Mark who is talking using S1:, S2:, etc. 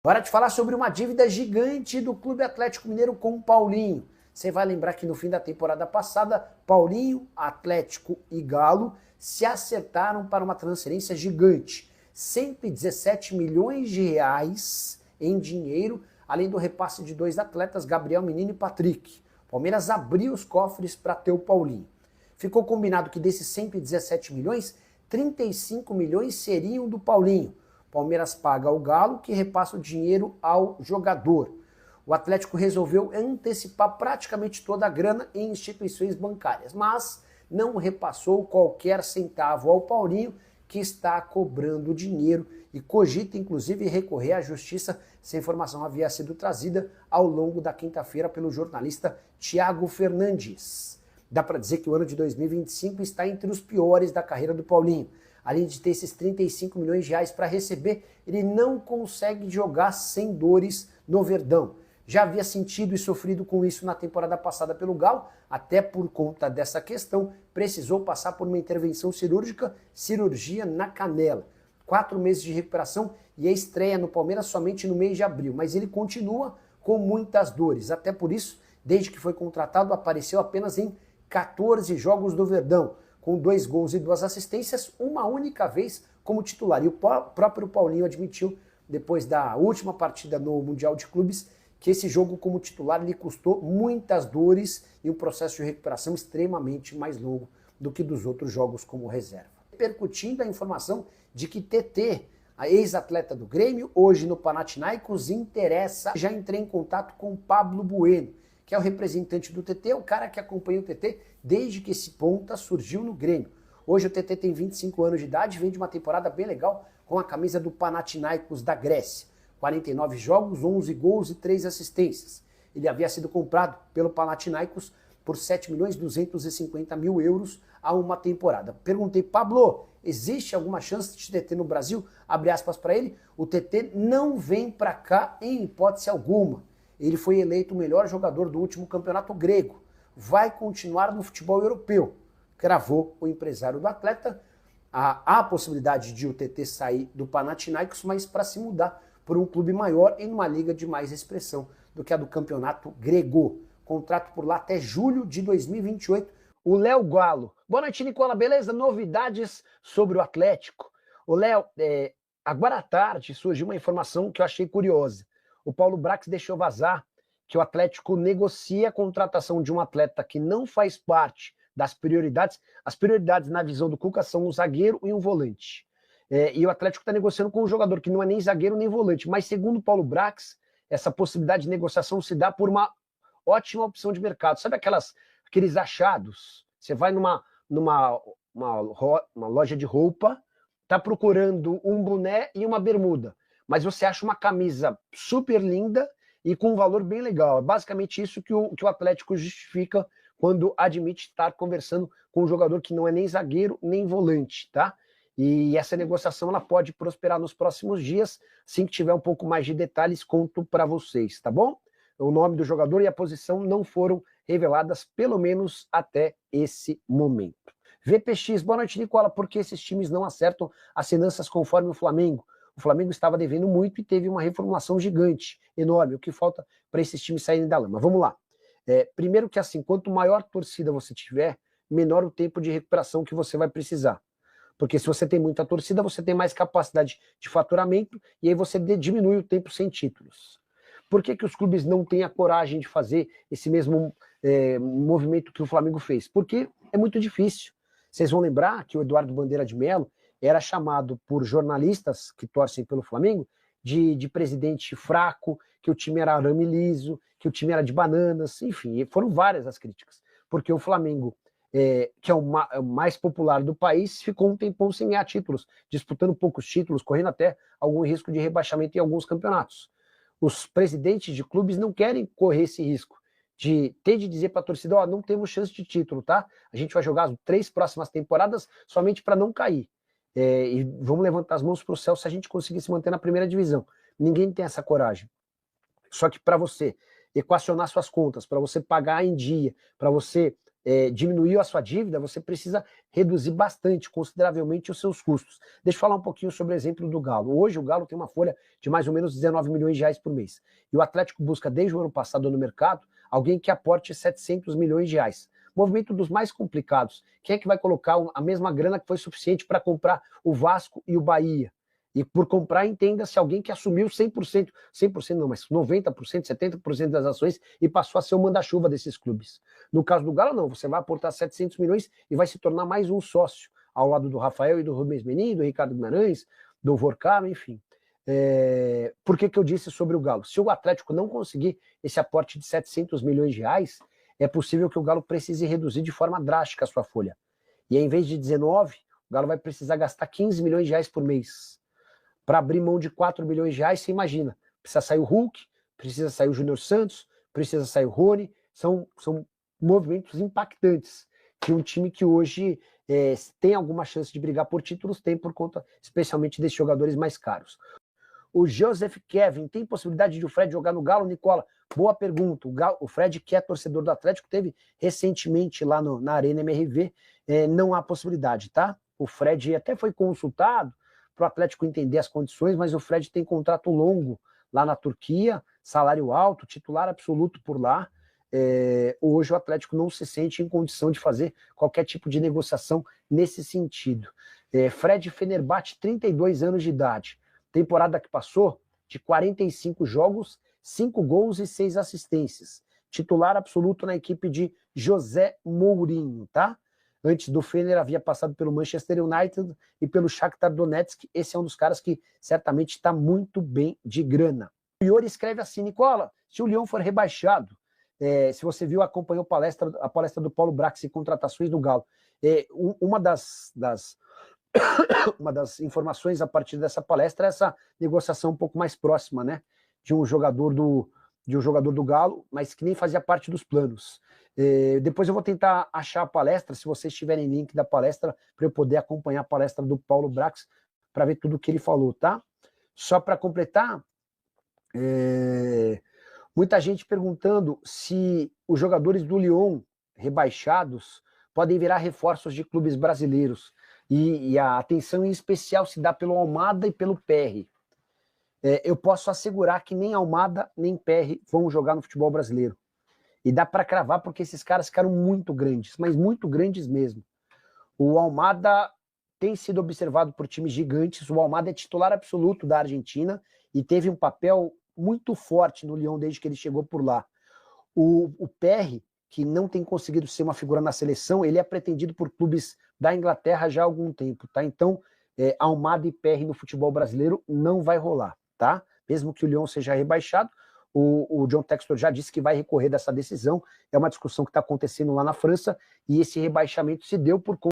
S1: Para de falar sobre uma dívida gigante do Clube Atlético Mineiro com o Paulinho. Você vai lembrar que no fim da temporada passada, Paulinho, Atlético e Galo se acertaram para uma transferência gigante. 117 milhões de reais em dinheiro, além do repasse de dois atletas, Gabriel Menino e Patrick. O Palmeiras abriu os cofres para ter o Paulinho. Ficou combinado que desses 117 milhões, 35 milhões seriam do Paulinho. Palmeiras paga ao Galo, que repassa o dinheiro ao jogador. O Atlético resolveu antecipar praticamente toda a grana em instituições bancárias, mas não repassou qualquer centavo ao Paulinho, que está cobrando dinheiro e cogita inclusive recorrer à justiça. Essa informação havia sido trazida ao longo da quinta-feira pelo jornalista Thiago Fernandes. Dá para dizer que o ano de 2025 está entre os piores da carreira do Paulinho. Além de ter esses 35 milhões de reais para receber, ele não consegue jogar sem dores no Verdão. Já havia sentido e sofrido com isso na temporada passada pelo Galo, até por conta dessa questão, precisou passar por uma intervenção cirurgia na canela. 4 meses de recuperação e a estreia no Palmeiras somente no mês de abril, mas ele continua com muitas dores. Até por isso, desde que foi contratado, apareceu apenas em 14 jogos do Verdão, com 2 gols e 2 assistências, uma única vez como titular. E o próprio Paulinho admitiu, depois da última partida no Mundial de Clubes, que esse jogo como titular lhe custou muitas dores e um processo de recuperação extremamente mais longo do que dos outros jogos como reserva. Repercutindo a informação de que TT, a ex-atleta do Grêmio, hoje no Panathinaikos, interessa. Já entrei em contato com o Pablo Bueno, que é o representante do TT, o cara que acompanha o TT desde que esse ponta surgiu no Grêmio. Hoje o TT tem 25 anos de idade, vem de uma temporada bem legal com a camisa do Panathinaikos da Grécia. 49 jogos, 11 gols e 3 assistências. Ele havia sido comprado pelo Panathinaikos por 7.250.000 euros a uma temporada. Perguntei, Pablo, existe alguma chance de TT no Brasil? Abre aspas para ele, o TT não vem para cá em hipótese alguma. Ele foi eleito o melhor jogador do último campeonato grego. Vai continuar no futebol europeu. Cravou o empresário do atleta. Há a possibilidade de o TT sair do Panathinaikos, mas para se mudar por um clube maior em uma liga de mais expressão do que a do campeonato grego. Contrato por lá até julho de 2028. O Léo Galo. Boa noite, Nicola, beleza? Novidades sobre o Atlético. O Léo, agora à tarde surgiu uma informação que eu achei curiosa. O Paulo Brax deixou vazar que o Atlético negocia a contratação de um atleta que não faz parte das prioridades. As prioridades na visão do Cuca são um zagueiro e um volante. E o Atlético está negociando com um jogador que não é nem zagueiro nem volante. Mas segundo o Paulo Brax, essa possibilidade de negociação se dá por uma ótima opção de mercado. Sabe aqueles achados? Você vai numa loja de roupa, está procurando um boné e uma bermuda, mas você acha uma camisa super linda e com um valor bem legal. É basicamente isso que o Atlético justifica quando admite estar conversando com um jogador que não é nem zagueiro nem volante, tá? E essa negociação ela pode prosperar nos próximos dias. Assim que tiver um pouco mais de detalhes, conto para vocês, tá bom? O nome do jogador e a posição não foram reveladas, pelo menos até esse momento. VPX, boa noite, Nicola. Por que esses times não acertam as finanças conforme o Flamengo? O Flamengo estava devendo muito e teve uma reformulação gigante, enorme. O que falta para esses times saírem da lama? Vamos lá. Primeiro que assim, quanto maior torcida você tiver, menor o tempo de recuperação que você vai precisar. Porque se você tem muita torcida, você tem mais capacidade de faturamento e aí você diminui o tempo sem títulos. Por que os clubes não têm a coragem de fazer esse mesmo movimento que o Flamengo fez? Porque é muito difícil. Vocês vão lembrar que o Eduardo Bandeira de Mello era chamado por jornalistas que torcem pelo Flamengo de presidente fraco, que o time era arame liso, que o time era de bananas, enfim, foram várias as críticas. Porque o Flamengo, que é o mais popular do país, ficou um tempão sem ganhar títulos, disputando poucos títulos, correndo até algum risco de rebaixamento em alguns campeonatos. Os presidentes de clubes não querem correr esse risco de ter de dizer para a torcida, não temos chance de título, tá? A gente vai jogar as 3 próximas temporadas somente para não cair. E vamos levantar as mãos para o céu se a gente conseguir se manter na primeira divisão. Ninguém tem essa coragem. Só que para você equacionar suas contas, para você pagar em dia, para você diminuiu a sua dívida, você precisa reduzir bastante, consideravelmente, os seus custos. Deixa eu falar um pouquinho sobre o exemplo do Galo. Hoje o Galo tem uma folha de mais ou menos 19 milhões de reais por mês. E o Atlético busca, desde o ano passado no mercado, alguém que aporte 700 milhões de reais. Movimento dos mais complicados. Quem é que vai colocar a mesma grana que foi suficiente para comprar o Vasco e o Bahia? E por comprar, entenda-se alguém que assumiu 100%, 100% não, mas 90%, 70% das ações e passou a ser o manda-chuva desses clubes. No caso do Galo, não, você vai aportar 700 milhões e vai se tornar mais um sócio, ao lado do Rafael e do Rubens Menin, do Ricardo Guimarães, do Vorcaro, enfim. Por que eu disse sobre o Galo? Se o Atlético não conseguir esse aporte de 700 milhões de reais, é possível que o Galo precise reduzir de forma drástica a sua folha. E em vez de 19, o Galo vai precisar gastar 15 milhões de reais por mês. Para abrir mão de 4 milhões de reais, você imagina, precisa sair o Hulk, precisa sair o Júnior Santos, precisa sair o Rony, são movimentos impactantes que um time que hoje tem alguma chance de brigar por títulos tem por conta, especialmente, desses jogadores mais caros. O Joseph Kevin, tem possibilidade de o Fred jogar no Galo, Nicola? Boa pergunta. O Fred, que é torcedor do Atlético, teve recentemente lá na Arena MRV, não há possibilidade, tá? O Fred até foi consultado para o Atlético entender as condições, mas o Fred tem contrato longo lá na Turquia, salário alto, titular absoluto por lá. Hoje o Atlético não se sente em condição de fazer qualquer tipo de negociação nesse sentido. Fred Fenerbahçe, 32 anos de idade. Temporada que passou, de 45 jogos, 5 gols e 6 assistências. Titular absoluto na equipe de José Mourinho, tá? Antes do Fener havia passado pelo Manchester United e pelo Shakhtar Donetsk. Esse é um dos caras que certamente está muito bem de grana. O Iori escreve assim, Nicola, se o Lyon for rebaixado, se você viu, acompanhou a palestra do Paulo Brax e contratações do Galo, uma das informações a partir dessa palestra é essa negociação um pouco mais próxima, né, de um jogador do Galo, mas que nem fazia parte dos planos. Depois eu vou tentar achar a palestra, se vocês tiverem link da palestra, para eu poder acompanhar a palestra do Paulo Brax, para ver tudo o que ele falou, tá? Só para completar, muita gente perguntando se os jogadores do Lyon rebaixados podem virar reforços de clubes brasileiros. E a atenção em especial se dá pelo Almada e pelo PR. Eu posso assegurar que nem Almada nem PR vão jogar no futebol brasileiro. E dá para cravar porque esses caras ficaram muito grandes, mas muito grandes mesmo. O Almada tem sido observado por times gigantes, o Almada é titular absoluto da Argentina e teve um papel muito forte no Lyon desde que ele chegou por lá. O PR, que não tem conseguido ser uma figura na seleção, ele é pretendido por clubes da Inglaterra já há algum tempo, tá? Então, Almada e PR no futebol brasileiro não vai rolar, tá? Mesmo que o Lyon seja rebaixado, o John Textor já disse que vai recorrer dessa decisão, é uma discussão que está acontecendo lá na França, e esse rebaixamento se deu por conta